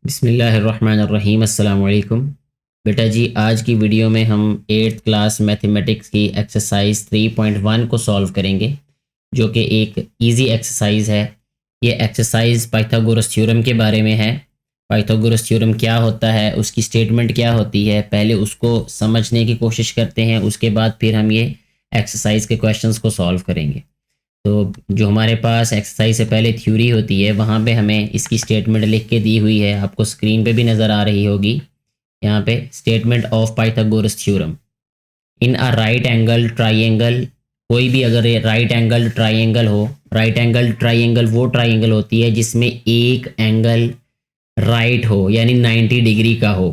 बिस्मिल्लाहिर्रहमानिर्रहीम अस्सलाम वालेकुम। बेटा जी, आज की वीडियो में हम 8th क्लास मैथमेटिक्स की एक्सरसाइज 3.1 को सॉल्व करेंगे, जो कि एक इजी एक्सरसाइज है। ये एक्सरसाइज पाइथागोरस थ्योरम के बारे में है। पाइथागोरस थ्योरम क्या होता है, उसकी स्टेटमेंट क्या होती है, पहले उसको समझने की कोशिश करते हैं, उसके बाद फिर हम ये एक्सरसाइज के क्वेश्चंस को सॉल्व करेंगे। तो जो हमारे पास एक्सरसाइज से पहले थ्योरी होती है, वहाँ पे हमें इसकी स्टेटमेंट लिख के दी हुई है, आपको स्क्रीन पे भी नज़र आ रही होगी। यहाँ पे statement of Pythagoras theorem. In a right angle triangle, कोई भी अगर राइट एंगल ट्राइंगल हो, राइट एंगल ट्राइंगल वो ट्राइंगल होती है जिसमें एक एंगल राइट हो, यानी 90 डिग्री का हो,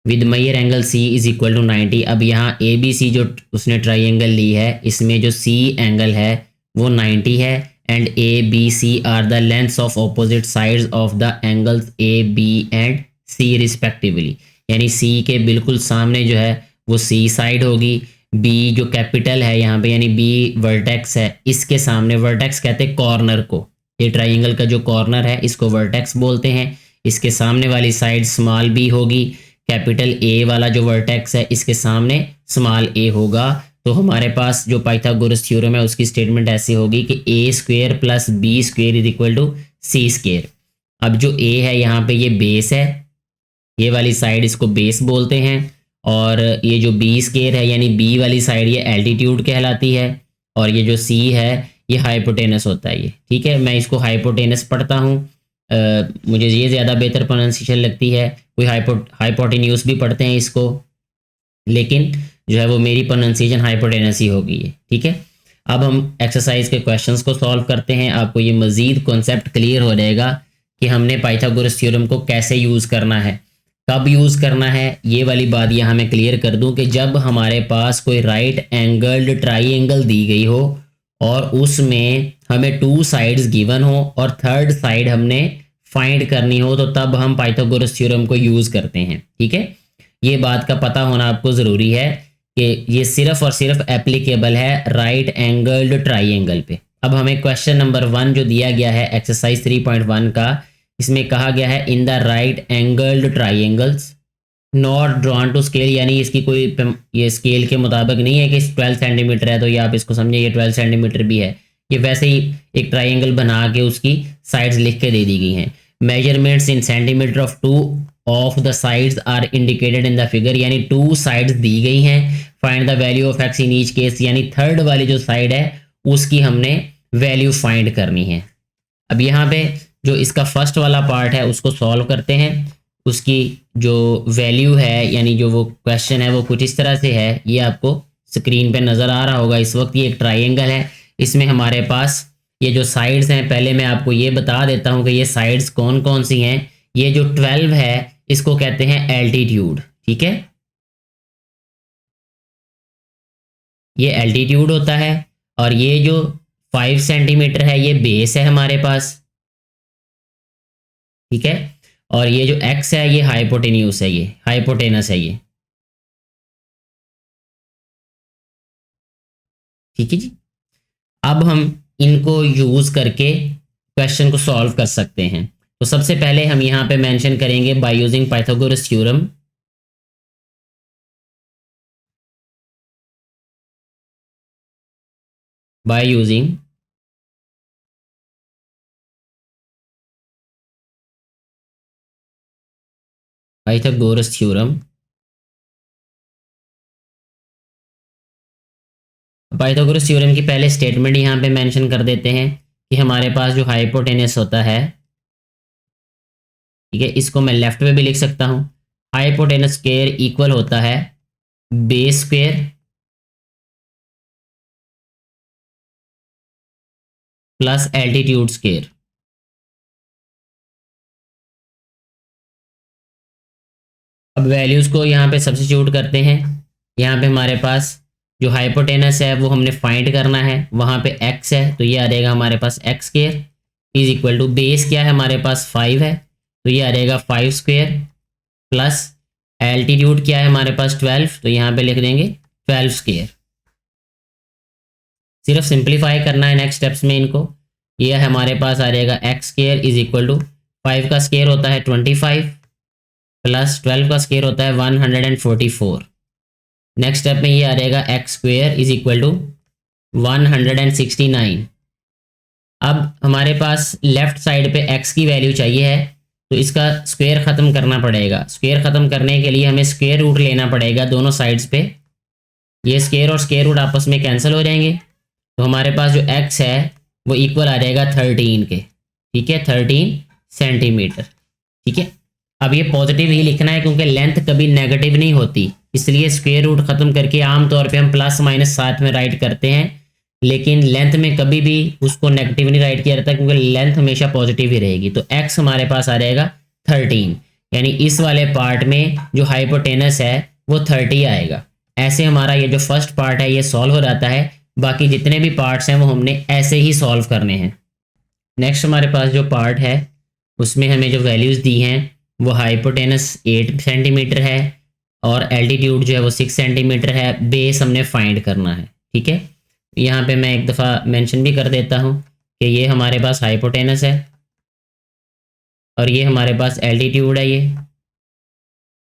with measure angle C is equal to 90। अब यहाँ ए बी सी जो उसने ट्राइंगल ली है, इसमें जो सी एंगल है वो 90 है, and A B C are the lengths of opposite sides of the angles A B and C respectively. यानी सी के बिल्कुल सामने जो है वो सी साइड होगी, बी जो कैपिटल है यहाँ पे यानी बी वर्टेक्स है, इसके सामने वर्टेक्स कहते हैं कॉर्नर को, ये ट्राइंगल का जो कॉर्नर है इसको वर्टेक्स बोलते हैं। इसके सामने वाली साइड स्मॉल बी होगी, कैपिटल ए वाला जो वर्टेक्स है इसके सामने स्मॉल ए होगा। तो हमारे पास जो पाइथागोरस थ्योरम है उसकी स्टेटमेंट ऐसी होगी कि A square plus B square is equal to C square. अब जो ए है यहाँ पे ये बेस है, ये वाली साइड इसको बेस बोलते हैं, और ये जो बी स्क्वेयर है यानी बी वाली साइड ये एल्टीट्यूड कहलाती है, और ये जो सी है ये हाइपोटेनस होता है। ये ठीक है, मैं इसको हाइपोटेनस पढ़ता हूँ, मुझे ये ज़्यादा बेहतर प्रोनाउंसिएशन लगती है। कोई हाइपोटेन्यूस भी पढ़ते हैं इसको, लेकिन जो है वो मेरी प्रोनाउंसिएशन हाइपोटेनस ही होगी ये। ठीक है, अब हम एक्सरसाइज के क्वेश्चंस को सॉल्व करते हैं। आपको ये मज़ीद कॉन्सेप्ट क्लियर हो जाएगा कि हमने पाइथागोरस थ्योरम को कैसे यूज़ करना है, कब यूज़ करना है। ये वाली बात यहाँ मैं क्लियर कर दूँ कि जब हमारे पास कोई राइट एंगल्ड ट्राइंगल दी गई हो और उसमें हमें टू साइड्स गिवन हो और थर्ड साइड हमने फाइंड करनी हो, तो तब हम पाइथागोरस थ्योरम को यूज़ करते हैं। ठीक है, ये बात का पता होना आपको ज़रूरी है कि ये सिर्फ और सिर्फ एप्लीकेबल है राइट एंगल्ड ट्राइंगल पे। अब हमें क्वेश्चन नंबर 1 जो दिया गया है एक्सरसाइज 3.1 का, इसमें कहा गया है in the right angled triangles not drawn to scale, यानी इसकी कोई ये स्केल के मुताबिक नहीं है कि 12 सेंटीमीटर है तो ये आप इसको समझे ये 12 सेंटीमीटर भी है। ये वैसे ही एक ट्राइंगल बना के उसकी साइड्स लिख के दे दी गई हैं। Measurements in centimetre of two of the sides are indicated in the figure, यानी टू साइड्स दी गई हैं। Find the value of X in each case, यानी थर्ड वाली जो साइड है उसकी हमने वैल्यू फाइंड करनी है। अब यहाँ पे जो इसका फर्स्ट वाला पार्ट है उसको सॉल्व करते हैं। उसकी जो वैल्यू है यानी जो वो क्वेश्चन है वो कुछ इस तरह से है, ये आपको स्क्रीन पे नज़र आ रहा होगा इस वक्त। ये एक ट्राइंगल है, इसमें हमारे पास ये जो साइड्स हैं, पहले मैं आपको ये बता देता हूँ कि ये साइड्स कौन कौन सी हैं। ये जो 12 है इसको कहते हैं एल्टीट्यूड। ठीक है, ये एल्टीट्यूड होता है, और ये जो 5 सेंटीमीटर है ये बेस है हमारे पास। ठीक है, और ये जो एक्स है ये हाइपोटेन्यूस है, ये हाइपोटेनस है ये। ठीक है जी, अब हम इनको यूज करके क्वेश्चन को सॉल्व कर सकते हैं। तो सबसे पहले हम यहाँ पे मेंशन करेंगे bye using Pythagoras theorem. By using Pythagoras theorem. Pythagoras theorem की पहले स्टेटमेंट यहाँ पे मेंशन कर देते हैं कि हमारे पास जो हाइपोटेनस होता है, ठीक है, इसको मैं लेफ्ट में भी लिख सकता हूँ। हाइपोटेनस स्क्वायर इक्वल होता है base square plus altitude square. अब वैल्यूज़ को यहाँ पे सब्स्टिट्यूट करते हैं। यहाँ पे हमारे पास जो हाइपोटेनस है वो हमने फाइंड करना है, वहाँ पे x है तो ये आ जाएगा हमारे पास X square is equal to base क्या है हमारे पास 5 है तो ये आ जाएगा 5 स्क्वेयर, प्लस एल्टीट्यूड क्या है हमारे पास 12 तो यहाँ पे लिख देंगे 12 स्क्वेयर। सिर्फ सिंप्लीफाई करना है नेक्स्ट स्टेप्स में इनको। ये हमारे पास आ जाएगा X square is equal to 5 का स्क्वायर होता है 25 प्लस 12 का स्क्वायर होता है 144। नेक्स्ट स्टेप में ये आ जाएगा X square is equal to 169। अब हमारे पास लेफ्ट साइड पे x की वैल्यू चाहिए है, तो इसका स्क्वायर ख़त्म करना पड़ेगा। स्क्वायर ख़त्म करने के लिए हमें स्क्वायर रूट लेना पड़ेगा दोनों साइड्स पे। ये स्क्वायर और स्क्वायर रूट आपस में कैंसिल हो जाएंगे, तो हमारे पास जो x है वो इक्वल आ जाएगा 13 के। ठीक है, 13 सेंटीमीटर। ठीक है, अब ये पॉजिटिव ही लिखना है क्योंकि लेंथ कभी नेगेटिव नहीं होती, इसलिए स्क्वायर रूट ख़त्म करके आमतौर पे हम प्लस माइनस साथ में राइट करते हैं, लेकिन लेंथ में कभी भी उसको नेगेटिव नहीं राइट किया जाता क्योंकि लेंथ हमेशा पॉजिटिव ही रहेगी। तो x हमारे पास आ जाएगा 13, यानी इस वाले पार्ट में जो हाइपोटेनस है वो 30 आएगा। ऐसे हमारा ये जो फर्स्ट पार्ट है ये सॉल्व हो जाता है। बाकी जितने भी पार्ट्स हैं वो हमने ऐसे ही सॉल्व करने हैं। नेक्स्ट हमारे पास जो पार्ट है उसमें हमें जो वैल्यूज़ दी हैं वो हाइपोटेनस 8 सेंटीमीटर है और एल्टीट्यूड जो है वो 6 सेंटीमीटर है। बेस हमने फाइंड करना है। ठीक है, यहाँ पे मैं एक दफ़ा मेंशन भी कर देता हूँ कि ये हमारे पास हाइपोटेनस है और ये हमारे पास एल्टीट्यूड है ये,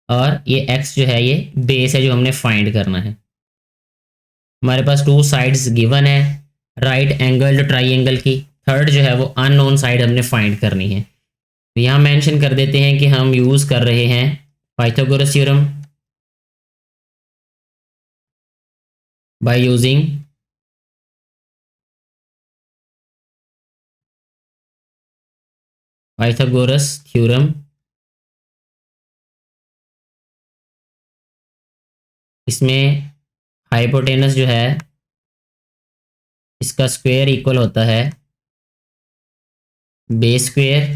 और ये x जो है ये बेस है जो हमने फाइंड करना है। हमारे पास 2 साइड्स गिवन है राइट एंगल्ड ट्राइंगल की। थर्ड जो है वो अननोन साइड हमने फाइंड करनी है। तो यहाँ मेंशन कर देते हैं कि हम यूज़ कर रहे हैं Pythagoras theorem by using Pythagoras theorem. इसमें हाइपोटेनस जो है इसका स्क्वायर इक्वल होता है base square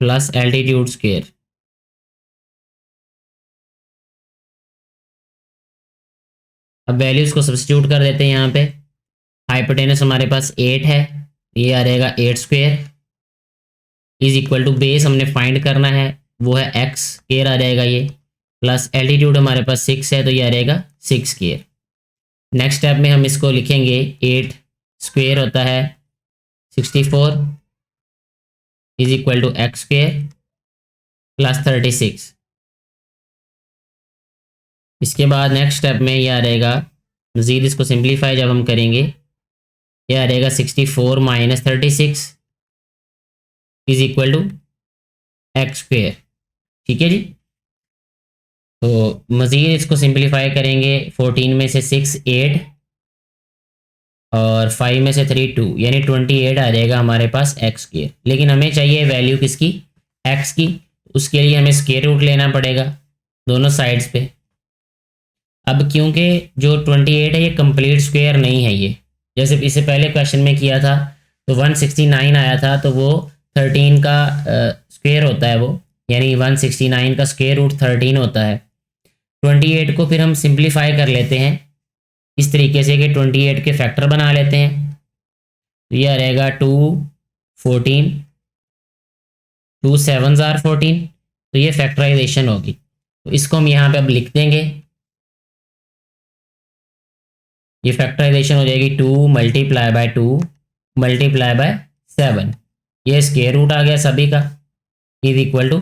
plus altitude square. अब वैल्यूज़ को सब्स्टिट्यूट कर देते हैं यहाँ पे। हाइपोटेनस हमारे पास 8 है, ये आ जाएगा 8 square is equal to base हमने फाइंड करना है वो है x स्क्वायर आ जाएगा ये, प्लस एल्टीट्यूड हमारे पास 6 है तो ये आ जाएगा 6 स्क्वायर। नेक्स्ट स्टेप में हम इसको लिखेंगे 8 स्क्वायर होता है 64 is equal to X square plus 36। इसके बाद नेक्स्ट स्टेप में ये आ जाएगा, मज़ीद इसको सिंप्लीफाई जब हम करेंगे ये आ जाएगा 64 minus 36 is equal to X square. ठीक है जी, तो मज़ीद इसको सिंप्लीफाई करेंगे। 14 में से 6 8 और 5 में से 3 2, यानी 28 आ जाएगा हमारे पास एक्स स्क्वायर। लेकिन हमें चाहिए वैल्यू किसकी, एक्स की। उसके लिए हमें स्क्वायर रूट लेना पड़ेगा दोनों साइड्स पे। अब क्योंकि जो 28 है ये कंप्लीट स्क्वायर नहीं है, ये जैसे इससे पहले क्वेश्चन में किया था तो 169 आया था, तो वो 13 का स्क्वायर होता है वो, यानी 169 का स्क्वायर रूट 13 होता है। 28 को फिर हम सिंप्लीफाई कर लेते हैं इस तरीके से कि 28 के फैक्टर बना लेते हैं। तो ये आ रहेगा 2 14 2 7 ज़ार 14, तो ये फैक्टराइजेशन होगी। तो इसको हम यहाँ पे अब लिख देंगे। ये फैक्टराइजेशन हो जाएगी 2 मल्टीप्लाई बाय 2 मल्टीप्लाई बाय 7, ये स्क्वायर रूट आ गया सभी का, इज इक्वल टू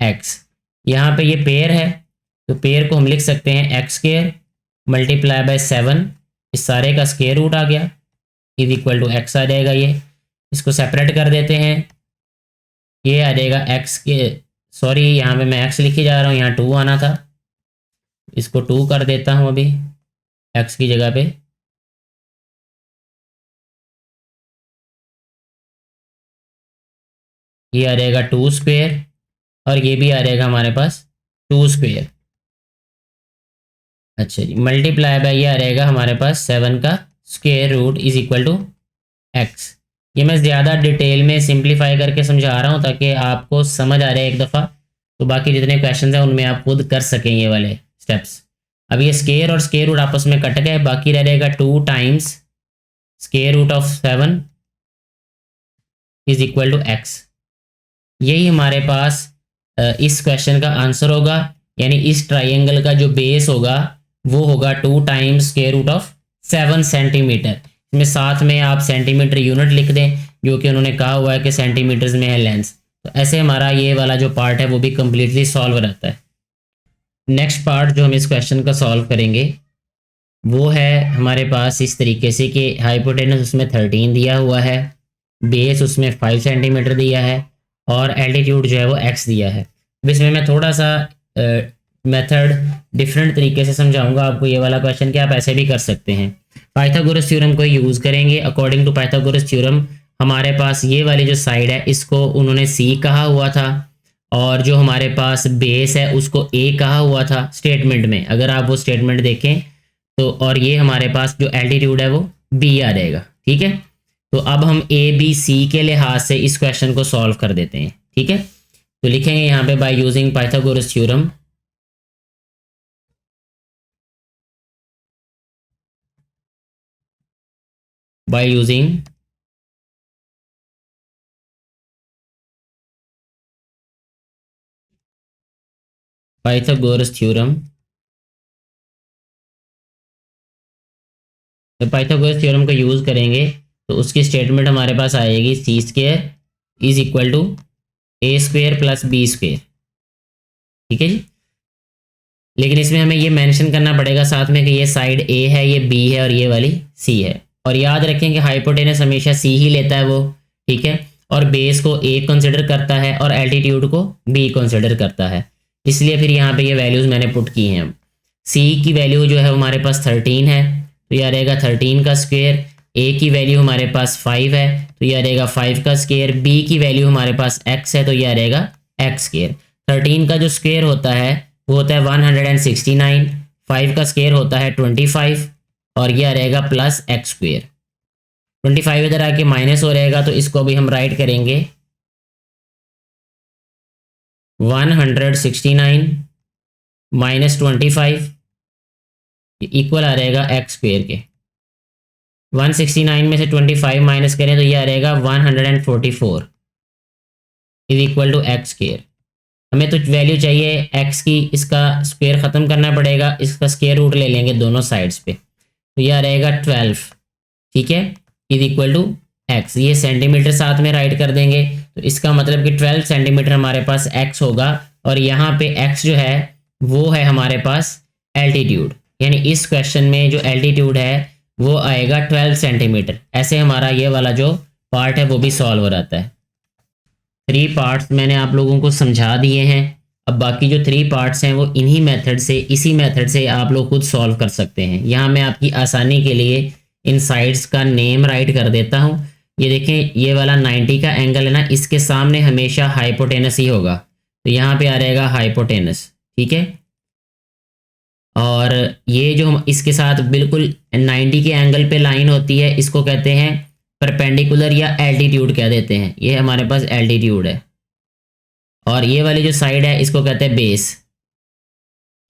एक्स। यहाँ पे ये पेयर है तो पेयर को हम लिख सकते हैं एक्स स्क्वायर मल्टीप्लाई बाय 7, इस सारे का स्क्वायर रूट आ गया, इज इक्वल टू एक्स आ जाएगा। ये इसको सेपरेट कर देते हैं, ये आ जाएगा एक्स के, सॉरी यहाँ पे मैं एक्स लिखे जा रहा हूँ, यहाँ 2 आना था, इसको 2 कर देता हूँ अभी एक्स की जगह पे। ये आ जाएगा 2 स्क्वायर और ये भी आ जाएगा हमारे पास 2 स्क्वायर। अच्छा जी, मल्टीप्लाई बाय ये आ रहेगा हमारे पास 7 का square root is equal to X. ये मैं ज़्यादा डिटेल में सिंप्लीफाई करके समझा रहा हूँ ताकि आपको समझ आ जाए एक दफ़ा, तो बाकी जितने क्वेश्चन हैं उनमें आप खुद कर सकें ये वाले स्टेप्स। अब ये स्क्वायर और स्क्वायर रूट आपस में कट गए, बाकी रह जाएगा 2 times square root of 7 is equal to X. यही हमारे पास इस क्वेश्चन का आंसर होगा, यानी इस ट्राइंगल का जो बेस होगा वो होगा 2 times square root of 7 centimetre. इसमें साथ में आप सेंटीमीटर यूनिट लिख दें, जो कि उन्होंने कहा हुआ है कि सेंटीमीटर्स में है लेंस। तो ऐसे हमारा ये वाला जो पार्ट है वो भी कम्प्लीटली सॉल्व रहता है। नेक्स्ट पार्ट जो हम इस क्वेश्चन का सॉल्व करेंगे वो है हमारे पास इस तरीके से कि हाइपोटेनस उसमें 13 दिया हुआ है, बेस उसमें 5 सेंटीमीटर दिया है और एल्टीट्यूड जो है वो x दिया है। अब इसमें मैं थोड़ा सा मेथड डिफरेंट तरीके से समझाऊंगा आपको ये वाला क्वेश्चन कि आप ऐसे भी कर सकते हैं। पाइथागोरस थ्योरम को यूज़ करेंगे। अकॉर्डिंग टू पाइथागोरस थ्योरम हमारे पास ये वाली जो साइड है इसको उन्होंने c कहा हुआ था और जो हमारे पास बेस है उसको a कहा हुआ था स्टेटमेंट में, अगर आप वो स्टेटमेंट देखें तो। और ये हमारे पास जो एल्टीट्यूड है वो b आ जाएगा, ठीक है। तो अब हम a b c के लिहाज से इस क्वेश्चन को सॉल्व कर देते हैं, ठीक है। तो लिखेंगे यहाँ पे by using Pythagoras theorem, by using Pythagoras theorem. तो पाइथागोरस थ्योरम का यूज़ करेंगे तो उसकी स्टेटमेंट हमारे पास आएगी C square is equal to A square plus B square, ठीक है जी। लेकिन इसमें हमें ये मेंशन करना पड़ेगा साथ में कि ये साइड ए है, ये बी है और ये वाली सी है। और याद रखें कि हाइपोटेनस हमेशा सी ही लेता है वो, ठीक है। और बेस को ए कंसिडर करता है और एल्टीट्यूड को बी कंसिडर करता है, इसलिए फिर यहाँ पे ये वैल्यूज़ मैंने पुट की हैं। सी की वैल्यू जो है हमारे पास 13 है तो यह रहेगा 13 का स्क्वायर, ए की वैल्यू हमारे पास 5 है तो यह रहेगा 5 का स्क्वायर, बी की वैल्यू हमारे पास x है तो यह रहेगा x स्क्वायर। 13 का जो स्क्वायर होता है वो होता है 169, 5 का स्क्वायर होता है 25 और यह रहेगा प्लस x स्क्वायर। 25 इधर आके माइनस हो रहेगा तो इसको अभी हम राइट करेंगे 169 माइनस 25 इक्वल आ रहेगा x स्क्वायर के। 169 में से 25 माइनस करें तो यह आ रहेगा 144 is equal to x square. हमें तो वैल्यू चाहिए x की, इसका स्क्वायर ख़त्म करना पड़ेगा, इसका स्क्वायर रूट ले लेंगे दोनों साइड्स पे तो यह रहेगा 12, ठीक है, इज इक्वल टू x। ये सेंटीमीटर साथ में राइट कर देंगे तो इसका मतलब कि 12 सेंटीमीटर हमारे पास x होगा और यहाँ पे x जो है वो है हमारे पास एल्टीट्यूड, यानी इस क्वेश्चन में जो एल्टीट्यूड है वो आएगा 12 सेंटीमीटर। ऐसे हमारा ये वाला जो पार्ट है वो भी सॉल्व हो जाता है। 3 पार्ट्स मैंने आप लोगों को समझा दिए हैं। अब बाकी जो 3 पार्ट्स हैं वो इन्हीं मेथड से, इसी मेथड से आप लोग खुद सॉल्व कर सकते हैं। यहाँ मैं आपकी आसानी के लिए इन साइड्स का नेम राइट कर देता हूँ। ये देखें, ये वाला 90 का एंगल है ना, इसके सामने हमेशा हाइपोटेनस ही होगा तो यहाँ पे आ रहेगा हाइपोटेनस, ठीक है। और ये जो हम इसके साथ बिल्कुल 90 के एंगल पे लाइन होती है इसको कहते हैं परपेंडिकुलर या एल्टीट्यूड कह देते हैं, ये हमारे पास एल्टीट्यूड है। और ये वाली जो साइड है इसको कहते हैं बेस,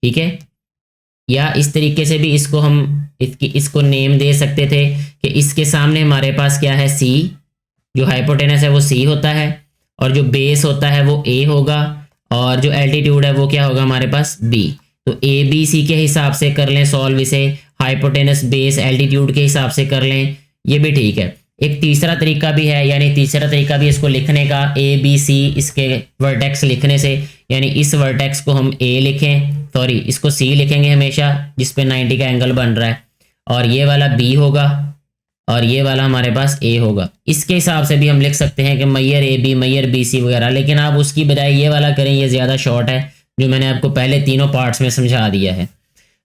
ठीक है। या इस तरीके से भी इसको हम इसको नेम दे सकते थे कि इसके सामने हमारे पास क्या है, सी, जो हाइपोटेनस है वो सी होता है और जो बेस होता है वो ए होगा और जो एल्टीट्यूड है वो क्या होगा हमारे पास बी। तो ए बी सी के हिसाब से कर लें सॉल्व इसे, हाइपोटेनस बेस एल्टीट्यूड के हिसाब से कर लें, ये भी ठीक है। एक तीसरा तरीका भी है, यानी तीसरा तरीका भी इसको लिखने का, ए बी सी इसके वर्टेक्स लिखने से, यानी इस वर्टेक्स को हम ए लिखें, सॉरी इसको सी लिखेंगे हमेशा जिस पे 90 का एंगल बन रहा है, और ये वाला बी होगा और ये वाला हमारे पास ए होगा। इसके हिसाब से भी हम लिख सकते हैं कि Maihar A B, Maihar B C वगैरह, लेकिन आप उसकी बजाय ये वाला करें, ये ज़्यादा शॉर्ट है जो मैंने आपको पहले तीनों पार्ट्स में समझा दिया है।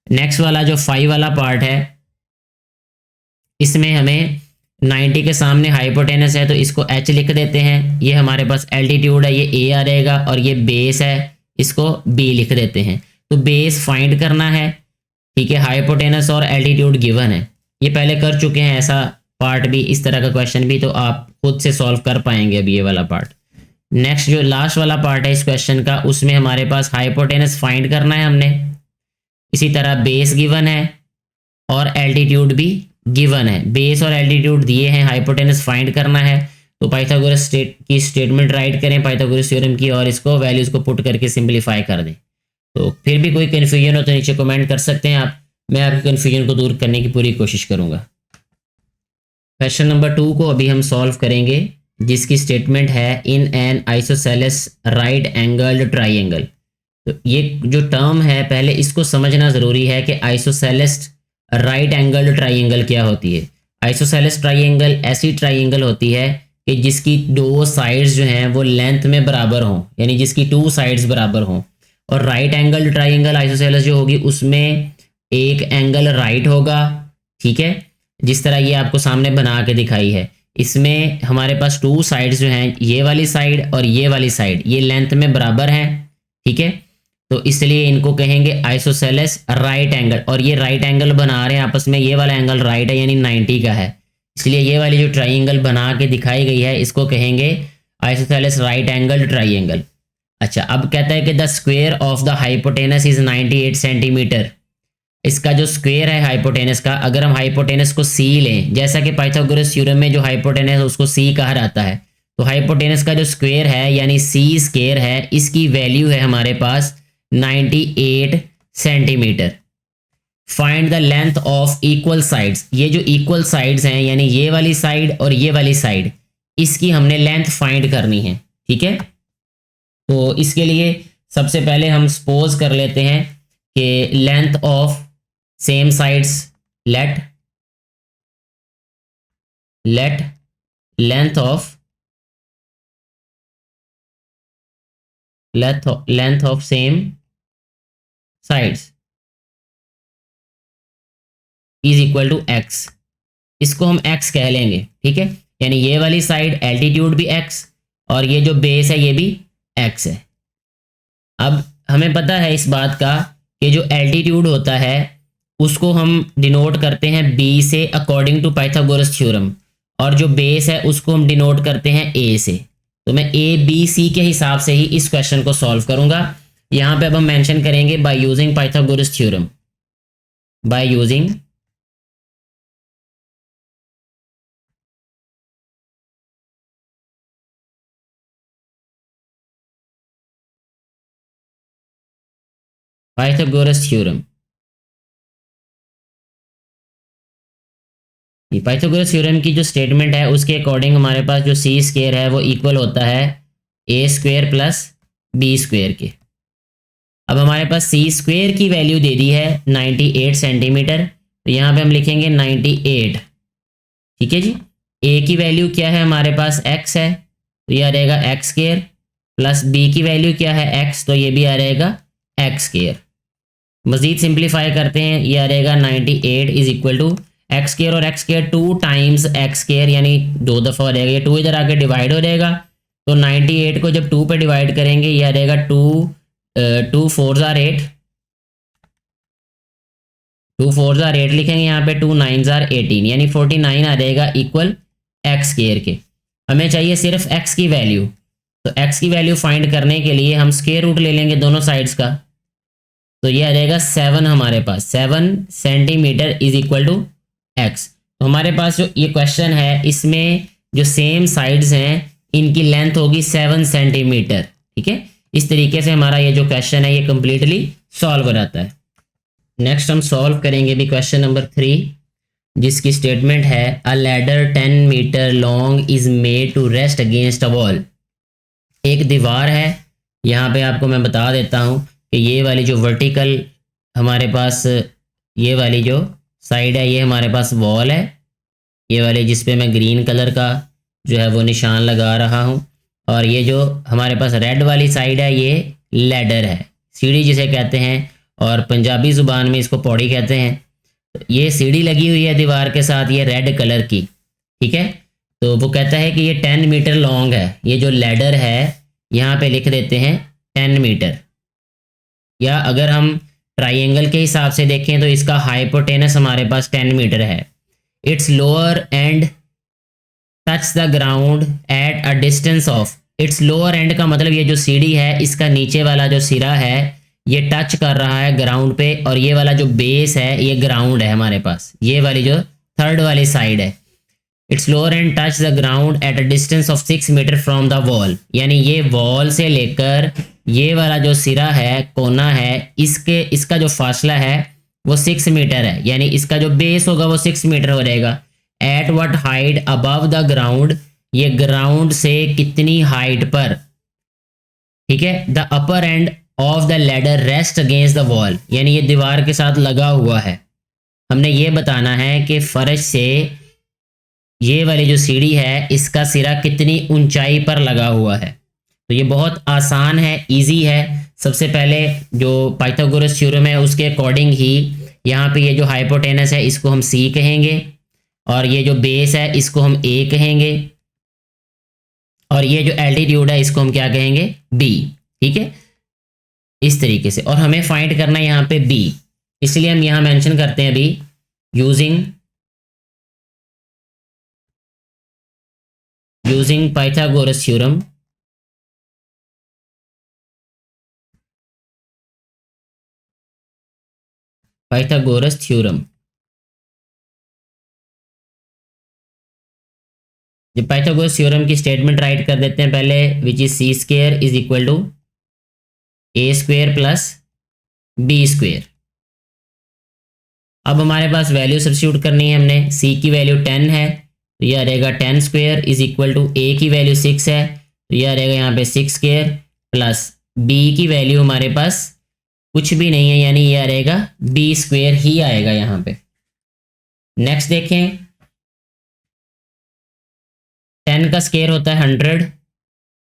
नेक्स्ट वाला जो 5 वाला पार्ट है इसमें हमें 90 के सामने हाइपोटेनस है तो इसको h लिख देते हैं, ये हमारे पास एल्टीट्यूड है, ये a आ रहेगा और ये बेस है, इसको b लिख देते हैं। तो बेस फाइंड करना है, ठीक है, हाइपोटेनस और एल्टीट्यूड गिवन है, ये पहले कर चुके हैं ऐसा पार्ट भी, इस तरह का क्वेश्चन भी, तो आप खुद से सॉल्व कर पाएंगे अभी ये वाला पार्ट। नेक्स्ट जो लास्ट वाला पार्ट है इस क्वेश्चन का, उसमें हमारे पास हाइपोटेनस फाइंड करना है हमने, इसी तरह बेस गिवन है और एल्टीट्यूड भी गिवन है। बेस और एल्टीट्यूड दिए हैं, हाइपोटेनस फाइंड करना है तो पाइथागोरस की स्टेटमेंट राइट करें पाइथागोरस थ्योरम की और इसको वैल्यूज़ को पुट करके सिंपलीफाई कर दें। तो फिर भी कोई कन्फ्यूजन हो तो नीचे कमेंट कर सकते हैं आप, मैं आपकी कन्फ्यूजन को दूर करने की पूरी कोशिश करूँगा। क्वेश्चन नंबर 2 को अभी हम सॉल्व करेंगे, जिसकी स्टेटमेंट है in an isosceles right angled triangle. तो ये जो टर्म है पहले इसको समझना ज़रूरी है कि आइसोसेलेस राइट एंगल्ड ट्राइंगल क्या होती है। आइसोसेलेस ट्राइंगल ऐसी ट्राइंगल होती है कि जिसकी दो साइड्स जो हैं वो लेंथ में बराबर हों, यानी जिसकी टू साइड्स बराबर हों। और राइट एंगल ट्राइंगल आइसोसेलेस जो होगी उसमें एक एंगल राइट होगा, ठीक है, जिस तरह ये आपको सामने बना के दिखाई है। इसमें हमारे पास टू साइड्स जो हैं, ये वाली साइड और ये वाली साइड, ये लेंथ में बराबर हैं, ठीक है। तो इसलिए इनको कहेंगे आइसोसेलेस राइट एंगल। और ये राइट एंगल बना रहे हैं आपस में, ये वाला एंगल राइट है यानी 90 का है, इसलिए ये वाली जो ट्राइंगल बना के दिखाई गई है इसको कहेंगे आइसोसेलेस राइट एंगल ट्राइंगल। अच्छा, अब कहता है कि the square of the hypotenuse is 98 centimetre. इसका जो स्क्वायर है हाइपोटेनस का, अगर हम हाइपोटेनस को सी लें, जैसा कि पाइथागोरस थ्योरम में जो हाइपोटेनस है उसको सी कहा जाता है, तो हाइपोटेनस का जो स्क्वायर है यानी सी स्क्वायर है, इसकी वैल्यू है हमारे पास 98 centimetre. Find the length of equal sides. ये जो इक्वल साइड्स हैं यानी ये वाली साइड और ये वाली साइड, इसकी हमने लेंथ फाइंड करनी है, ठीक है। तो इसके लिए सबसे पहले हम सपोज कर लेते हैं कि length of same sides, let length of same sides is equal to X. इसको हम एक्स कह लेंगे, ठीक है, यानी ये वाली साइड एल्टीट्यूड भी एक्स और ये जो बेस है ये भी एक्स है। अब हमें पता है इस बात का कि जो एल्टीट्यूड होता है उसको हम डिनोट करते हैं बी से अकॉर्डिंग टू पाइथागोरस थ्योरम, और जो बेस है उसको हम डिनोट करते हैं ए से। तो मैं ए बी सी के हिसाब से ही इस क्वेश्चन को सॉल्व करूंगा। यहाँ पे अब हम मेंशन करेंगे bye using Pythagoras theorem, by using Pythagoras theorem. ये पाइथागोरस थ्योरम की जो स्टेटमेंट है उसके अकॉर्डिंग हमारे पास जो सी स्क्वायर है वो इक्वल होता है ए स्क्वायर प्लस बी स्क्वायर के। अब हमारे पास सी स्क्वायर की वैल्यू दे दी है 98 सेंटीमीटर, तो यहाँ पे हम लिखेंगे 98, ठीक है जी। ए की वैल्यू क्या है हमारे पास, एक्स है, तो यह आ रहेगा एक्स स्क्वायर, प्लस बी की वैल्यू क्या है एक्स, तो ये भी आ रहेगा एक्स स्क्वायर। मजीद सिंप्लीफाई करते हैं, ये आ रहेगा 98 is equal to X square और X square 2 times X square यानी 2 दफ़ा हो जाएगा, ये 2 इधर आके डिवाइड हो जाएगा। तो 98 को जब 2 पे डिवाइड करेंगे ये आ रहेगा 2 4 आर 8, 2 4 आर 8 लिखेंगे यहाँ पे, 2 9 आर 18 यानी 49 आ जाएगा इक्वल एक्स स्क्वायर के। हमें चाहिए सिर्फ एक्स की वैल्यू, तो एक्स की वैल्यू फाइंड करने के लिए हम स्क्वायर रूट ले लेंगे दोनों साइड्स का, तो ये आ जाएगा 7 हमारे पास, 7 centimetre is equal to X. तो हमारे पास जो ये क्वेश्चन है इसमें जो सेम साइड्स हैं इनकी लेंथ होगी 7 सेंटीमीटर, ठीक है। इस तरीके से हमारा ये जो क्वेश्चन है ये कंप्लीटली सॉल्व हो जाता है। नेक्स्ट हम सॉल्व करेंगे भी क्वेश्चन नंबर 3, जिसकी स्टेटमेंट है a ladder 10 metre long is made to rest against a wall. एक दीवार है, यहाँ पे आपको मैं बता देता हूँ कि ये वाली जो वर्टिकल हमारे पास ये वाली जो साइड है ये हमारे पास वॉल है, ये वाली जिस पे मैं ग्रीन कलर का जो है वो निशान लगा रहा हूँ, और ये जो हमारे पास रेड वाली साइड है ये लैडर है, सीढ़ी जिसे कहते हैं, और पंजाबी ज़ुबान में इसको पौड़ी कहते हैं। तो ये सीढ़ी लगी हुई है दीवार के साथ, ये रेड कलर की, ठीक है। तो वो कहता है कि ये 10 मीटर लॉन्ग है, ये जो लैडर है यहाँ पे लिख देते हैं 10 मीटर, या अगर हम ट्राइंगल के हिसाब से देखें तो इसका हाइपोटेनस हमारे पास 10 मीटर है। Its lower end touch the ground at a distance of, it's lower and का मतलब ये जो सीढ़ी है इसका नीचे वाला जो सिरा है ये टच कर रहा है ग्राउंड पे, और ये वाला जो बेस है ये ग्राउंड है हमारे पास, ये वाली जो थर्ड वाली साइड है। Its lower end touch the ground at a distance of 6 metre from the wall, यानी ये वॉल से लेकर ये वाला जो सिरा है, कोना है, इसका जो फासला है वो 6 मीटर है, यानी इसका जो बेस होगा वो 6 मीटर हो जाएगा। At what height above the ground, ये ग्राउंड से कितनी हाइट पर, ठीक है। The upper end of the ladder rest against the wall, यानी ये दीवार के साथ लगा हुआ है। हमने ये बताना है कि फर्श से ये वाली जो सीढ़ी है इसका सिरा कितनी ऊंचाई पर लगा हुआ है। तो ये बहुत आसान है, इजी है। सबसे पहले जो पाइथागोरस थ्योरम है उसके अकॉर्डिंग ही यहाँ पे ये जो हाइपोटेनस है इसको हम सी कहेंगे, और ये जो बेस है इसको हम ए कहेंगे, और ये जो एल्टीट्यूड है इसको हम क्या कहेंगे, बी। ठीक है, इस तरीके से। और हमें फाइंड करना है यहाँ पे बी, इसलिए हम यहाँ मेंशन करते हैं अभी using Pythagoras theorem, Pythagoras theorem. जब पाइथागोरस थ्योरम की स्टेटमेंट राइट कर देते हैं पहले, which is C square is equal to A square plus B square. अब हमारे पास वैल्यू सब्स्टिट्यूट करनी है हमने। सी की वैल्यू 10 है तो यह रहेगा 10 स्क्वायर इज इक्वल टू ए की वैल्यू 6 है तो यह रहेगा यहाँ पे 6 स्क्वायर प्लस बी की वैल्यू हमारे पास कुछ भी नहीं है, यानी यह रहेगा बी स्क्वायर ही आएगा यहाँ पे। नेक्स्ट देखें, 10 का स्क्वायर होता है 100,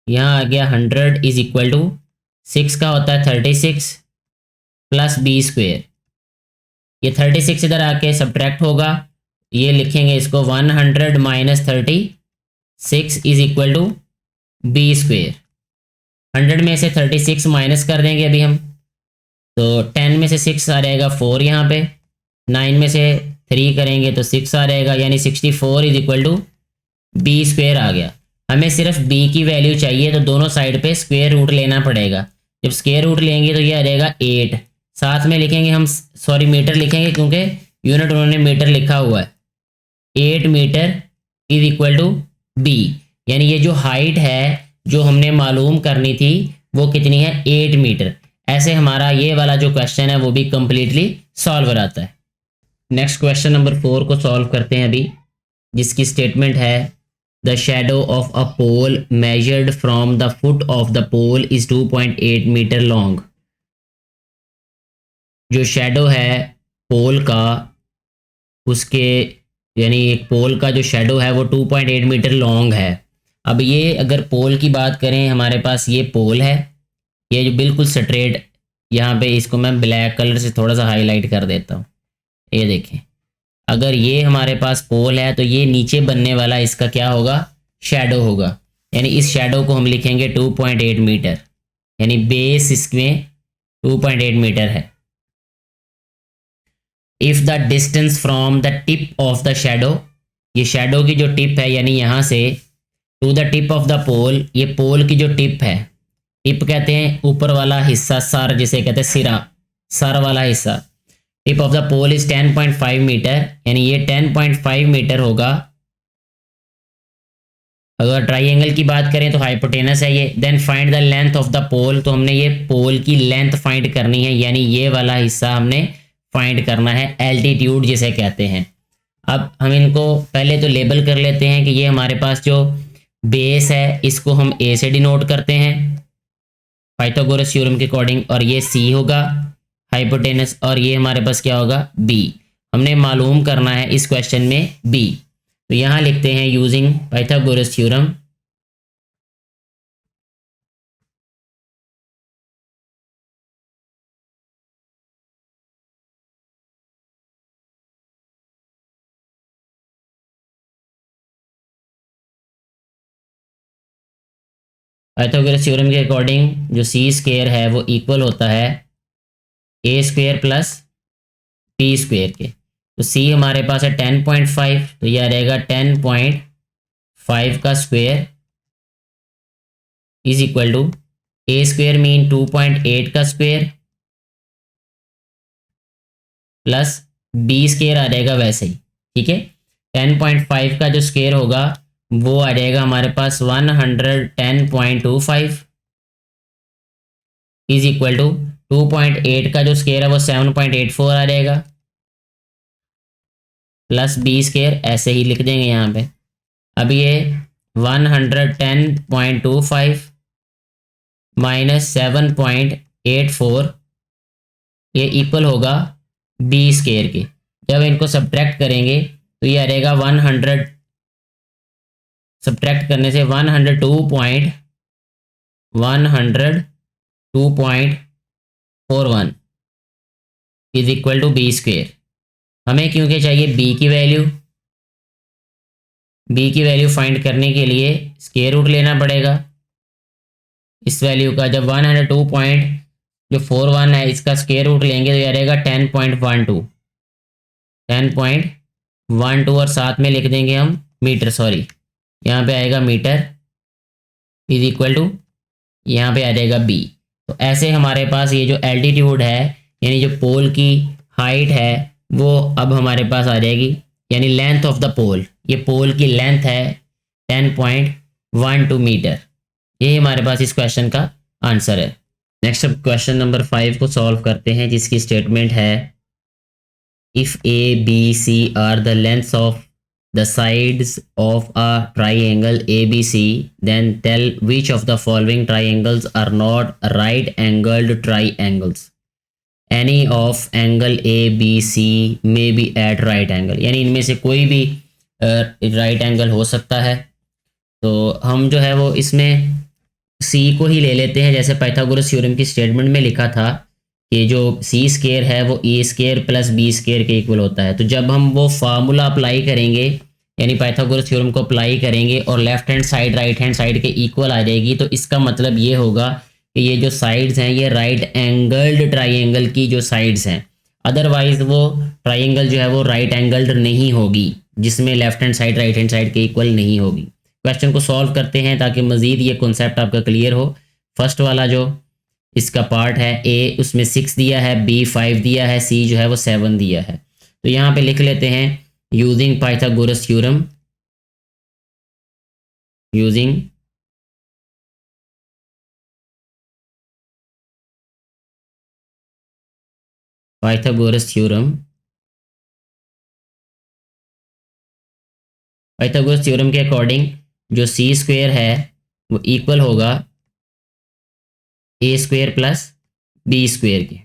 यहाँ आ गया 100 इज इक्वल टू 6 का होता है 36 प्लस बी स्क्वायर। ये 36 इधर आके सब्ट्रैक्ट होगा, ये लिखेंगे इसको 100 minus 36 is equal to B square. 100 में से 36 माइनस कर देंगे अभी हम, तो 10 में से 6 आ जाएगा 4 यहाँ पे, 9 में से 3 करेंगे तो 6 आ जाएगा, यानी 64 is equal to B square आ गया। हमें सिर्फ बी की वैल्यू चाहिए तो दोनों साइड पे स्क्वायर रूट लेना पड़ेगा। जब स्क्वायर रूट लेंगे तो ये आ जाएगा 8, साथ में लिखेंगे हम, सॉरी मीटर लिखेंगे क्योंकि यूनिट उन्होंने मीटर लिखा हुआ है। 8 metre is equal to B, यानी ये जो हाइट है जो हमने मालूम करनी थी वो कितनी है, 8 मीटर। ऐसे हमारा ये वाला जो क्वेश्चन है वो भी कंप्लीटली सॉल्व हो जाता है। नेक्स्ट क्वेश्चन नंबर 4 को सॉल्व करते हैं अभी, जिसकी स्टेटमेंट है the shadow of a pole measured from the foot of the pole is 2.8 metre long. जो शेडो है पोल का, उसके यानी एक पोल का जो शेडो है वो 2.8 मीटर लॉन्ग है। अब ये अगर पोल की बात करें, हमारे पास ये पोल है, ये जो बिल्कुल स्ट्रेट, यहाँ पे इसको मैं ब्लैक कलर से थोड़ा सा हाईलाइट कर देता हूँ। ये देखें, अगर ये हमारे पास पोल है तो ये नीचे बनने वाला इसका क्या होगा, शेडो होगा। यानी इस शेडो को हम लिखेंगे 2.8 मीटर, यानी बेस इसमें 2.8 मीटर है। If the distance from the tip of the shadow, ये शेडो की जो टिप है यानी यहाँ से to the tip of the pole, ये पोल की जो टिप है, टिप कहते हैं ऊपर वाला हिस्सा, सर जिसे कहते हैं सिरा, सर वाला हिस्सा। Tip of the pole is 10.5 metre, यानी ये 10.5 मीटर होगा। अगर ट्राइंगल की बात करें तो हाइपोटेनस है ये। Then find the length of the pole, तो हमने ये पोल की लेंथ फाइंड करनी है, यानी ये वाला हिस्सा हमने फाइंड करना है, एल्टीट्यूड जिसे कहते हैं। अब हम इनको पहले तो लेबल कर लेते हैं कि ये हमारे पास जो बेस है इसको हम ए से डिनोट करते हैं पाइथागोरस थ्योरम के अकॉर्डिंग, और ये सी होगा हाइपोटेनस, और ये हमारे पास क्या होगा, बी। हमने मालूम करना है इस क्वेश्चन में बी, तो यहाँ लिखते हैं using Pythagoras theorem Pythagoras theorem के अकॉर्डिंग जो सी स्क्वायर है वो इक्वल होता है ए स्क्वायर प्लस बी स्क्वायर के। तो सी हमारे पास है 10.5, तो यह रहेगा 10.5 का square is equal to A square mean 2.8 का स्क्वायर प्लस बी स्क्वायर आ जाएगा वैसे ही। ठीक है, 10.5 का जो स्क्वायर होगा वो आ जाएगा हमारे पास 110.25 इज इक्वल टू 2.8 का जो स्क्वायर है वो 7.84 आ जाएगा प्लस बी स्क्वायर, ऐसे ही लिख देंगे यहाँ पे। अब ये 110.25 माइनस 7.84 ये इक्वल होगा बी स्क्वायर के। जब इनको सब्ट्रैक्ट करेंगे तो ये आ रहेगा 100, सब्ट्रैक्ट करने से 102.41 is equal to B square. हमें क्योंकि चाहिए बी की वैल्यू, बी की वैल्यू फाइंड करने के लिए स्क्वायर रूट लेना पड़ेगा इस वैल्यू का। जब 102.41 है इसका स्क्वायर रूट लेंगे तो यह रहेगा 10.12 और साथ में लिख देंगे हम मीटर, सॉरी यहाँ पे आएगा मीटर इज इक्वल टू, यहाँ पे आ जाएगा बी। तो ऐसे हमारे पास ये जो एल्टीट्यूड है यानी जो पोल की हाइट है वो अब हमारे पास आ जाएगी, यानी लेंथ ऑफ द पोल, ये पोल की लेंथ है 10.12 मीटर। ये हमारे पास इस क्वेश्चन का आंसर है। नेक्स्ट अब क्वेश्चन नंबर 5 को सॉल्व करते हैं, जिसकी स्टेटमेंट है if A B C are the lengths of the sides of a triangle ABC, then tell which of the following triangles are not right angled triangles. Any of angle ABC may be at right angle, यानी इनमें से कोई भी right angle हो सकता है। तो हम जो है वो इसमें C को ही ले लेते हैं, जैसे पाइथागोरस थ्योरम की स्टेटमेंट में लिखा था कि जो सी स्क्वायर है वो ए स्क्वायर प्लस बी स्क्वायर के इक्वल होता है। तो जब हम वो फार्मूला अप्लाई करेंगे यानी पाइथागोरस थ्योरम को अप्लाई करेंगे और left hand side right hand side के इक्वल आ जाएगी, तो इसका मतलब ये होगा कि ये जो साइड्स हैं ये राइट एंगल्ड ट्राइंगल की जो साइड्स हैं, अदरवाइज वो ट्राइंगल जो है वो राइट एंगल्ड नहीं होगी जिसमें left hand side right hand side के इक्वल नहीं होगी। क्वेश्चन को सॉल्व करते हैं ताकि मज़ीद ये कॉन्सेप्ट आपका क्लियर हो। फर्स्ट वाला जो इसका पार्ट है ए, उसमें 6 दिया है, बी 5 दिया है, सी जो है वो 7 दिया है। तो यहाँ पे लिख लेते हैं using Pythagoras theorem, using Pythagoras theorem. Pythagoras theorem के अकॉर्डिंग जो सी स्क्वायर है वो इक्वल होगा ए स्क्वायर प्लस बी स्क्वायर के।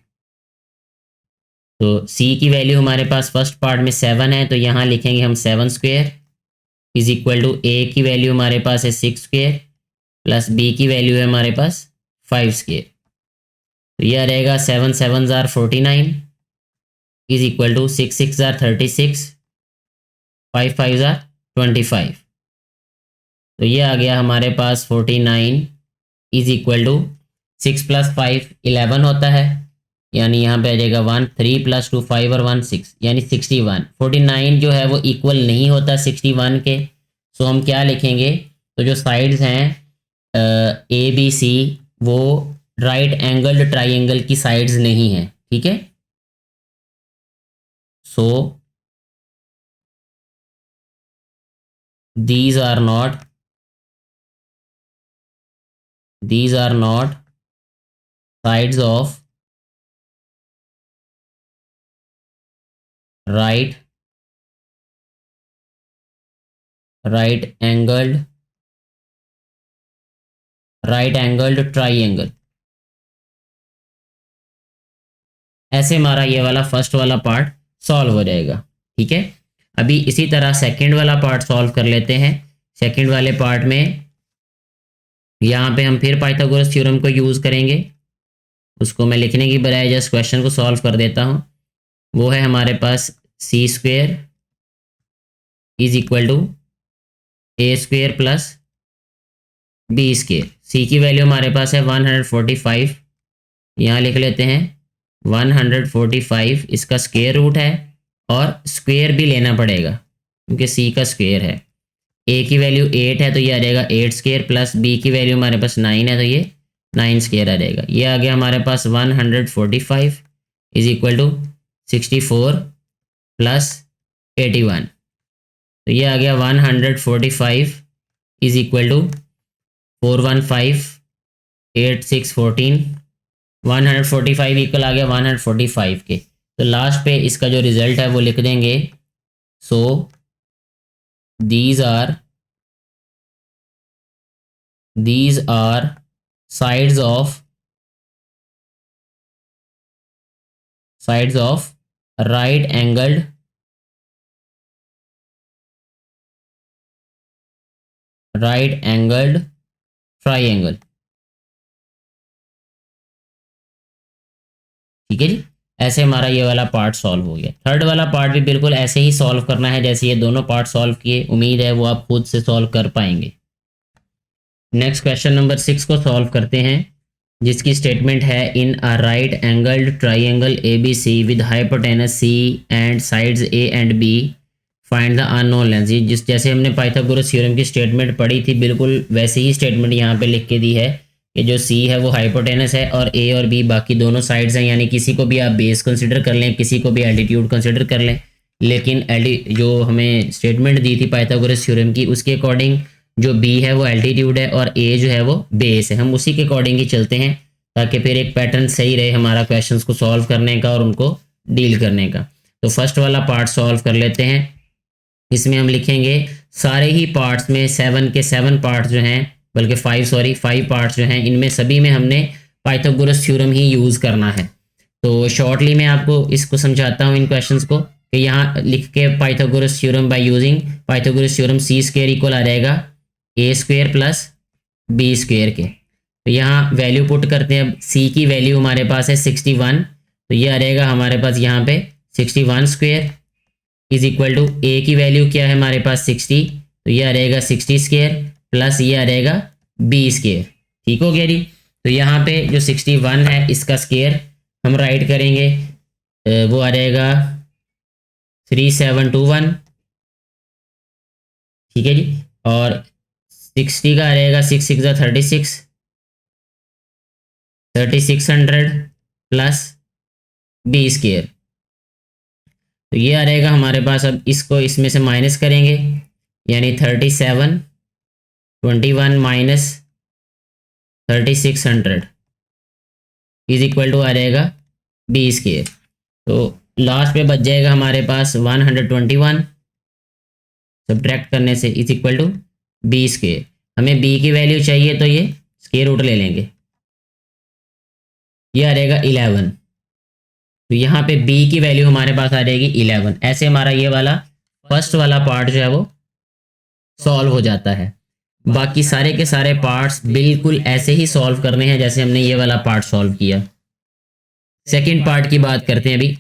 तो सी की वैल्यू हमारे पास फर्स्ट पार्ट में 7 है, तो यहाँ लिखेंगे हम 7 स्क्वायर इज इक्वल टू ए की वैल्यू हमारे पास है 6 स्क्वायर प्लस बी की वैल्यू है हमारे पास 5 स्क्वायर। तो यह रहेगा 7 7 जार 49 इज इक्वल टू 6 6 जार 36 5 5 जार 25। तो ये आ गया हमारे पास 49 इज इक्वल टू 6 प्लस 5 11 होता है, यानी यहाँ पे आ जाएगा 1 3 प्लस 2 5 और 1 6 यानी 61। 49 जो है वो इक्वल नहीं होता 61 के, सो हम क्या लिखेंगे, तो जो साइड्स हैं ए बी सी वो राइट एंगल्ड ट्राइंगल की साइड्स नहीं हैं, ठीक है। सो these are not sides of right angled triangle। ऐसे हमारा ये वाला फर्स्ट वाला पार्ट सॉल्व हो जाएगा, ठीक है। अभी इसी तरह सेकंड वाला पार्ट सॉल्व कर लेते हैं। सेकंड वाले पार्ट में यहाँ पे हम फिर पाइथागोरस थ्योरम को यूज़ करेंगे, उसको मैं लिखने की बजाय जस्ट क्वेश्चन को सॉल्व कर देता हूँ। वो है हमारे पास C square is equal to A square plus B square. C की वैल्यू हमारे पास है 145, यहाँ लिख लेते हैं 145, इसका स्क्वेयर रूट है और स्क्वेयर भी लेना पड़ेगा क्योंकि सी का स्क्वेयर है। ए की वैल्यू 8 है तो ये आ जाएगा 8 स्क्वेयर प्लस बी की वैल्यू हमारे पास 9 है तो ये 9 स्क्वेयर आ जाएगा। ये आ गया हमारे पास 145 इज इक्वल टू 64 प्लस 81। तो ये आ गया 145 इज इक्वल टू 415 8 6 14, 145 इक्वल आ गया 145 के। तो लास्ट पे इसका जो रिजल्ट है वो लिख देंगे सो these are sides of right angled triangle। ठीक है जी, ऐसे हमारा ये वाला पार्ट सॉल्व हो गया। थर्ड वाला पार्ट भी बिल्कुल ऐसे ही सॉल्व करना है जैसे ये दोनों पार्ट सॉल्व किए। उम्मीद है वो आप खुद से सॉल्व कर पाएंगे। नेक्स्ट क्वेश्चन नंबर 6 को सॉल्व करते हैं, जिसकी स्टेटमेंट है in a right angled triangle A B C with hypotenuse C and sides A and B find the unknown length. जिस जैसे हमने पाइथागोरस थ्योरम की स्टेटमेंट पढ़ी थी, बिल्कुल वैसे ही स्टेटमेंट यहाँ पे लिख के दी है कि जो सी है वो हाइपोटेनस है और ए और बी बाकी दोनों साइड्स हैं, यानी किसी को भी आप बेस कंसिडर कर लें, किसी को भी एल्टीट्यूड कंसिडर कर लें। लेकिन जो हमें स्टेटमेंट दी थी पाइथागोरस थ्योरम की, उसके अकॉर्डिंग जो बी है वो एल्टीट्यूड है और ए जो है वो बेस है। हम उसी के अकॉर्डिंग ही चलते हैं ताकि फिर एक पैटर्न सही रहे हमारा क्वेश्चंस को सॉल्व करने का और उनको डील करने का। तो फर्स्ट वाला पार्ट सॉल्व कर लेते हैं। इसमें हम लिखेंगे सारे ही पार्ट्स में 7 के 7 पार्ट्स जो हैं, बल्कि 5 पार्ट्स जो हैं, इनमें सभी में हमने पाइथागोरस थ्योरम ही यूज़ करना है। तो शॉर्टली मैं आपको इसको समझाता हूँ इन क्वेश्चंस को कि यहाँ लिख के Pythagoras theorem by using Pythagoras theorem C square equal आ जाएगा A square plus B square के। तो यहाँ वैल्यू पुट करते हैं। अब सी की वैल्यू हमारे पास है 61, तो ये आ रहेगा हमारे पास यहाँ पे 61 स्क्वायर इज इक्वल टू ए की वैल्यू क्या है हमारे पास 60, तो ये आ रहेगा 60 स्क्वायर प्लस ये आ रहेगा बी स्क्वायर। ठीक हो गया जी। तो यहाँ पे जो 61 है इसका स्क्वायर हम राइट करेंगे, वो आ रहेगा 3721। ठीक है जी। और 60 का आ रहेगा 6 6 36 3600 प्लस बी स्क्वायर। तो ये आ रहेगा हमारे पास। अब इसको इसमें से माइनस करेंगे, यानी 3721 माइनस 3600 इज इक्वल टू आ रहेगा बी स्क्वायर। तो लास्ट पे बच जाएगा हमारे पास 121 सब्ट्रैक्ट करने से is equal to B square. हमें बी की वैल्यू चाहिए तो ये स्क्वायर रूट ले लेंगे, ये आ रहेगा 11। तो यहाँ पे b की वैल्यू हमारे पास आ जाएगी 11। ऐसे हमारा ये वाला फर्स्ट वाला पार्ट जो है वो सॉल्व हो जाता है। बाकी सारे के सारे पार्ट्स बिल्कुल ऐसे ही सॉल्व करने हैं जैसे हमने ये वाला पार्ट सॉल्व किया। सेकंड पार्ट की बात करते हैं अभी।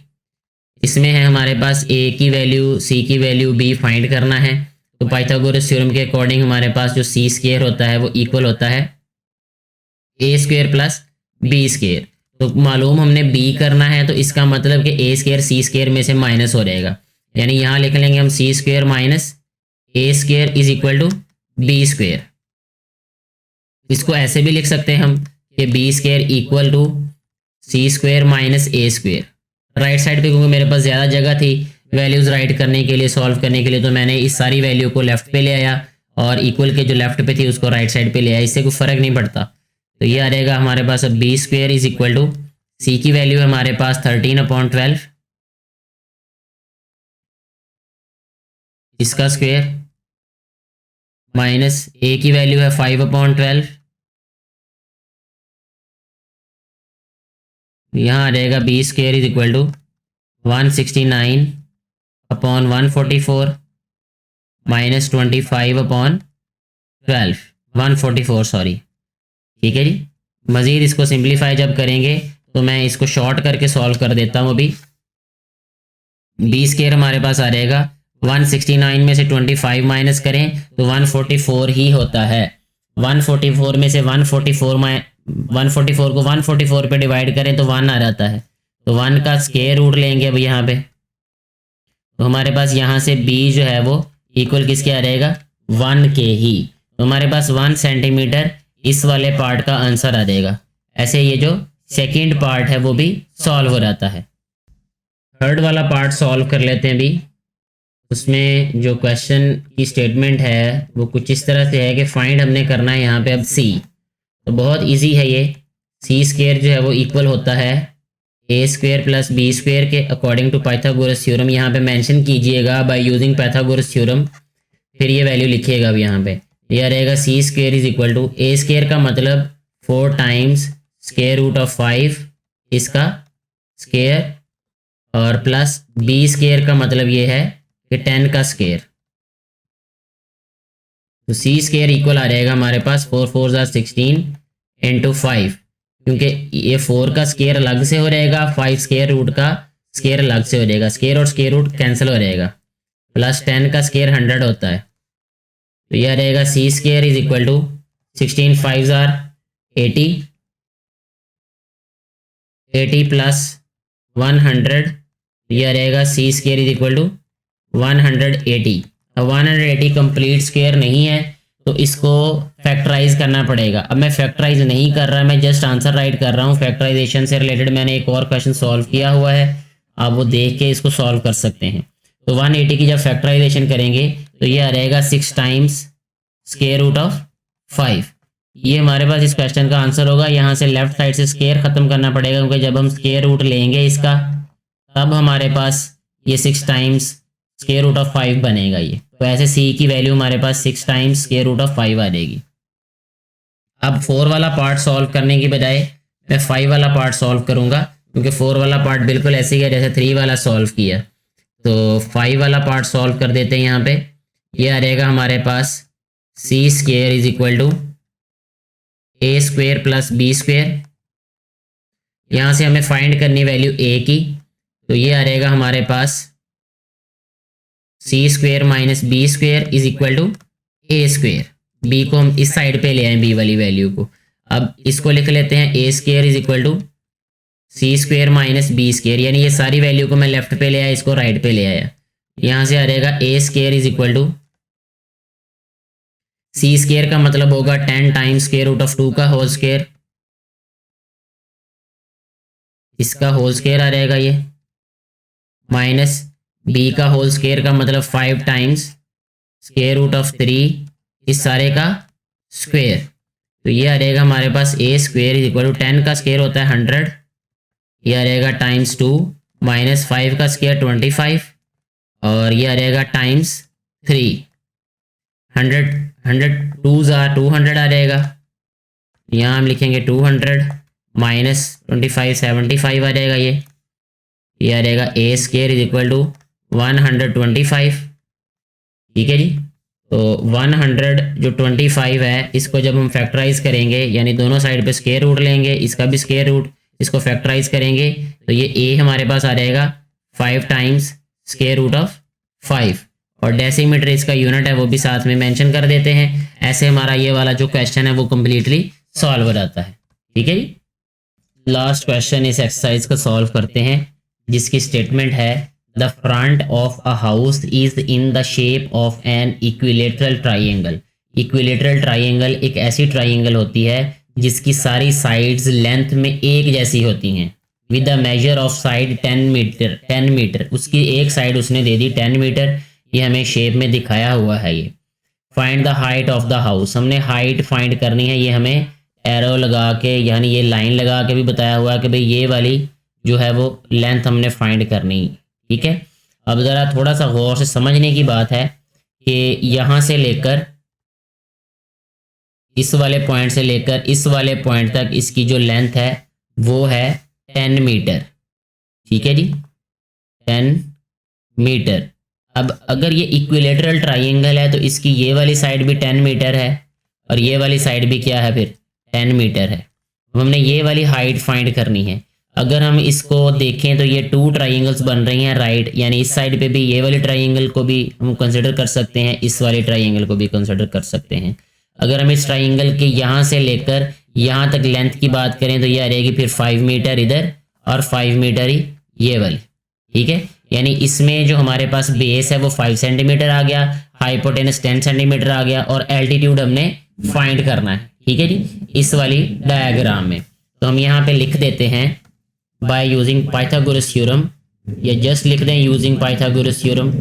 इसमें है हमारे पास a की वैल्यू, c की वैल्यू, b फाइंड करना है। तो पाइथागोरस थ्योरम के अकॉर्डिंग हमारे पास जो c स्क्वायर होता है वो इक्वल होता है a square plus b square. तो मालूम हमने b करना है, तो इसका मतलब कि a स्क्वायर c स्क्वायर में से माइनस हो जाएगा, यानी यहाँ लिख लेंगे हम c square minus a square is equal to b square. इसको ऐसे भी लिख सकते हैं हम कि b square equal to c square minus a square. Right side पे क्योंकि मेरे पास ज़्यादा जगह थी वैल्यूज़ राइट करने के लिए, सॉल्व करने के लिए, तो मैंने इस सारी वैल्यू को लेफ्ट पे ले आया और इक्वल के जो लेफ्ट पे थी उसको राइट साइड पे ले आया। इससे कोई फ़र्क नहीं पड़ता। तो ये आ रहेगा हमारे पास अब B square is equal to C की वैल्यू है हमारे पास 13/12, इसका स्क्वायर माइनस ए की वैल्यू है 5/12, यहाँ आ जाएगा B square is equal to 169/144 minus 25/12 144 sorry. ठीक है जी। मज़ीद इसको सिंप्लीफाई जब करेंगे तो मैं इसको शॉर्ट करके सॉल्व कर देता हूँ। अभी बी स्क्वायर हमारे पास आ जाएगा 169 में से 25 माइनस करें तो 144 ही होता है। 144 में से 144 को 144 पे डिवाइड करें तो 1 आ जाता है, तो 1 का स्क्वायर रूट लेंगे अब यहाँ पे। तो हमारे पास यहाँ से b जो है वो इक्वल किसके आ जाएगा 1 के ही। तो हमारे पास 1 सेंटीमीटर इस वाले पार्ट का आंसर आ जाएगा। ऐसे ये जो सेकंड पार्ट है वो भी सॉल्व हो जाता है। थर्ड वाला पार्ट सॉल्व कर लेते हैं अभी। उसमें जो क्वेश्चन की स्टेटमेंट है वो कुछ इस तरह से है कि फाइंड हमने करना है यहाँ पे अब c। तो बहुत इजी है ये। सी स्क्वायर जो है वो इक्वल होता है ए स्क्वेयर प्लस बी स्क्वेयर के अकॉर्डिंग टू पाइथागोरस थ्योरम यहाँ पे मेंशन कीजिएगा बाय यूजिंग पाइथागोरस थ्योरम, फिर ये वैल्यू लिखिएगा अब यहाँ पे। यह रहेगा C square is equal to A square का मतलब 4 टाइम्स स्क्वेयर रूट ऑफ 5 इसका स्क्वेयर, और प्लस बी स्क्वेयर का मतलब ये है कि 10 का स्क्वेयर। तो सी स्क्वेयर इक्वल आ जाएगा हमारे पास 4 4 ज़ा 16 इंटू 5, क्योंकि ये 4 का स्क्वेयर अलग से हो जाएगा, 5 स्क्वेयर रूट का स्क्वेयर अलग से हो जाएगा, स्क्वेयर और स्क्वेयर रूट कैंसिल हो जाएगा, प्लस 10 का स्क्वेयर 100 होता है। तो यह रहेगा C square is equal to 16 5 ज़ार 80, 80 प्लस 100, यह रहेगा C square is equal to 180। अब 180 कंप्लीट स्क्वेयर नहीं है तो इसको फैक्टराइज करना पड़ेगा। अब मैं फैक्टराइज नहीं कर रहा, मैं जस्ट आंसर राइट कर रहा हूँ। फैक्टराइजेशन से रिलेटेड मैंने एक और क्वेश्चन सॉल्व किया हुआ है, आप वो देख के इसको सॉल्व कर सकते हैं। तो 180 की जब फैक्टराइजेशन करेंगे तो ये आ रहेगा 6 टाइम्स स्क्वेयर रूट ऑफ 5। ये हमारे पास इस क्वेश्चन का आंसर होगा। यहाँ से लेफ्ट साइड से स्क्वेयर खत्म करना पड़ेगा, क्योंकि जब हम स्क्वेयर रूट लेंगे इसका तब हमारे पास ये 6 टाइम्स स्क्वेयर रूट ऑफ 5 बनेगा ये। तो ऐसे सी की वैल्यू हमारे पास 6 टाइम्स स्क्वेयर रूट ऑफ 5 आ जाएगी। अब 4 वाला पार्ट सॉल्व करने की बजाय मैं 5 वाला पार्ट सॉल्व करूंगा, क्योंकि 4 वाला पार्ट बिल्कुल ऐसे ही है जैसे 3 वाला सॉल्व किया। तो 5 वाला पार्ट सॉल्व कर देते हैं। यहाँ पे ये आ रहेगा हमारे पास C square is equal to A square plus B square. यहाँ से हमें फाइंड करनी वैल्यू ए की, तो ये आ रहेगा हमारे पास C square minus B square is equal to A square. B को हम इस साइड पे ले आए, बी वाली वैल्यू को। अब इसको लिख लेते हैं A square is equal to C square minus B square, यानी ये सारी वैल्यू को मैं लेफ्ट पे ले आया, इसको राइट पे ले आया। यहाँ से आ रहेगा A square is equal to C square का मतलब होगा 10 टाइम्स स्क्वेयर रूट ऑफ 2 का होल स्क्वेयर, इसका होल स्क्वेयर आ जाएगा ये, माइनस बी का होल स्क्वेयर का मतलब 5 टाइम्स स्क्वेयर रूट ऑफ 3 इस सारे का स्क्वेयर। तो ये आ रहेगा हमारे पास ए स्क्वेयर इज इक्वल टू 10 का स्क्वेयर होता है 100, ये आ रहेगा टाइम्स 2 माइनस 5 का स्क्वेयर 25, और ये आ रहेगा टाइम्स 3। 100 2 ज़ा 200 आ जाएगा, यहाँ हम लिखेंगे 200 माइनस 25 75 आ जाएगा। ये आ जाएगा ए स्क्वेयर इज इक्वल टू 125। ठीक है जी। तो 100 जो 25 है इसको जब हम फैक्टराइज करेंगे, यानी दोनों साइड पे स्क्वायर रूट लेंगे, इसका भी स्क्वायर रूट, इसको फैक्टराइज करेंगे तो ये ए हमारे पास आ जाएगा 5 टाइम्स स्क्वायर रूट ऑफ 5, और डेसीमीटर इसका यूनिट है वो भी साथ में मेंशन कर देते हैं। ऐसे हमारा ये वाला जो क्वेश्चन है वो कम्प्लीटली सॉल्व हो जाता है। ठीक है जी। लास्ट क्वेश्चन इस एक्सरसाइज को सॉल्व करते हैं, जिसकी स्टेटमेंट है the front of a house is in the shape of an equilateral triangle. Equilateral triangle एक ऐसी ट्राइंगल होती है जिसकी सारी साइड्स लेंथ में एक जैसी होती हैं, with the measure of side 10 metre. उसकी एक साइड उसने दे दी 10 मीटर, ये हमें शेप में दिखाया हुआ है। ये find the height of the house, हमने हाइट फाइंड करनी है। ये हमें एरो लगा के, यानी ये लाइन लगा के भी बताया हुआ है कि भाई ये वाली जो है वो लेंथ हमने फाइंड करनी। ठीक है। अब ज़रा थोड़ा सा गौर से समझने की बात है कि यहाँ से लेकर इस वाले पॉइंट से लेकर इस वाले पॉइंट तक इसकी जो लेंथ है वो है 10 मीटर। ठीक है जी, 10 मीटर। अब अगर ये इक्विलेटरल ट्राइंगल है तो इसकी ये वाली साइड भी 10 मीटर है और ये वाली साइड भी क्या है, फिर 10 मीटर है। अब हमने ये वाली हाइट फाइंड करनी है। अगर हम इसको देखें तो ये 2 ट्राइंगल्स बन रही हैं राइट, यानी इस साइड पे भी ये वाले ट्राइंगल को भी हम कंसिडर कर सकते हैं, इस वाले ट्राइंगल को भी कंसिडर कर सकते हैं। अगर हम इस ट्राइंगल के यहाँ से लेकर यहाँ तक लेंथ की बात करें तो ये आ रहेगी फिर 5 मीटर इधर और 5 मीटर ही ये वाली। ठीक है, यानी इसमें जो हमारे पास बेस है वो 5 सेंटीमीटर आ गया, हाइपोटेनस 10 सेंटीमीटर आ गया, और एल्टीट्यूड हमने फाइंड करना है। ठीक है जी, इस वाली डायग्राम में। तो हम यहाँ पे लिख देते हैं बाय यूजिंग पाइथागोरस थ्योरम, या जस्ट लिख दें using Pythagoras theorem.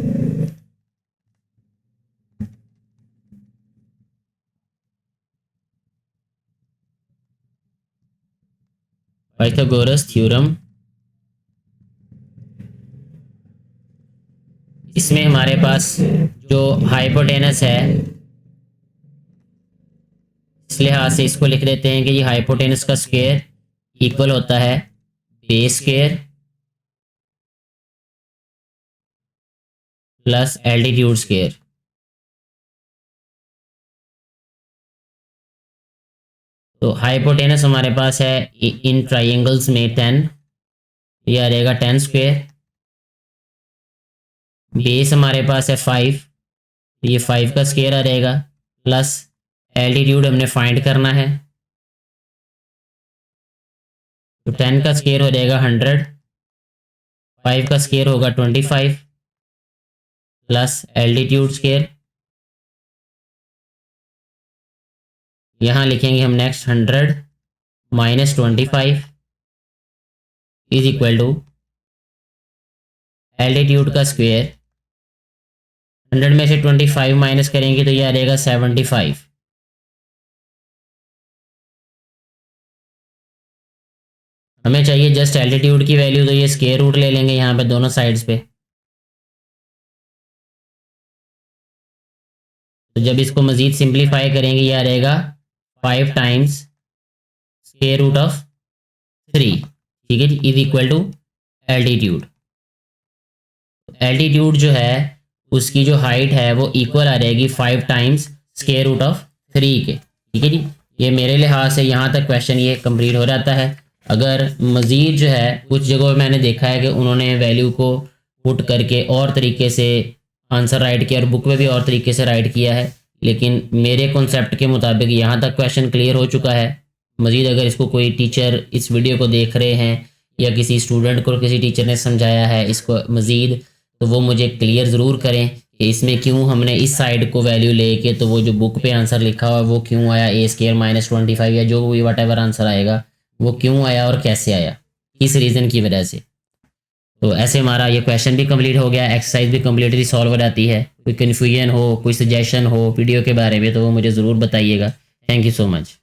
Pythagoras theorem इसमें हमारे पास जो हाइपोटेनस है, इस लिहाज से इसको लिख देते हैं कि ये हाइपोटेनस का स्क्वायर इक्वल होता है base square plus altitude square. तो हाइपोटेनस हमारे पास है इन ट्राइंगल्स में 10, ये आ रहेगा 10 स्क्वायर। बेस हमारे पास है 5, ये 5 का स्क्वायर आ रहेगा प्लस एल्टीट्यूड हमने फाइंड करना है, तो 10 का स्क्वायर हो जाएगा 100, 5 का स्क्वायर होगा 25 प्लस एल्टीट्यूड स्क्वायर। यहाँ लिखेंगे हम next 100 minus 25 is equal to altitude का स्क्वायर। 100 में से 25 माइनस करेंगे तो ये आ जाएगा 75। हमें चाहिए जस्ट एल्टीट्यूड की वैल्यू, तो ये स्क्वायर रूट ले लेंगे यहाँ पे दोनों साइड्स पे। तो जब इसको मजीद सिंप्लीफाई करेंगे ये आ रहेगा 5 टाइम्स स्क्वायर रूट ऑफ 3, ठीक है जी, is equal to altitude. Altitude जो है उसकी जो हाइट है वो इक्वल आ रहेगी 5 टाइम्स स्क्वायर रूट ऑफ 3 के, ठीक है जी। ये मेरे लिहाज से यहाँ तक क्वेश्चन ये कंप्लीट हो जाता है। अगर मज़ीद जो है कुछ जगहों में मैंने देखा है कि उन्होंने वैल्यू को पुट करके और तरीके से आंसर राइट किया और बुक में भी और तरीके से राइट किया है, लेकिन मेरे कॉन्सेप्ट के मुताबिक यहाँ तक क्वेश्चन क्लियर हो चुका है। मज़ीद अगर इसको कोई टीचर इस वीडियो को देख रहे हैं या किसी स्टूडेंट को किसी टीचर ने समझाया है इसको मज़ीद, तो वो मुझे क्लियर ज़रूर करें कि इसमें क्यों हमने इस साइड को वैल्यू लेके, तो वो जो बुक पे आंसर लिखा हुआ है वो क्यों आया ए स्क्वायर माइनस 25 या जो भी वट एवर आंसर आएगा वो क्यों आया और कैसे आया, किस रीज़न की वजह से। तो ऐसे हमारा ये क्वेश्चन भी कंप्लीट हो गया, एक्सरसाइज भी कम्प्लीटली सॉल्व हो जाती है। कोई कन्फ्यूजन हो, कोई सजेशन हो वीडियो के बारे में तो वो मुझे ज़रूर बताइएगा। Thank you so much.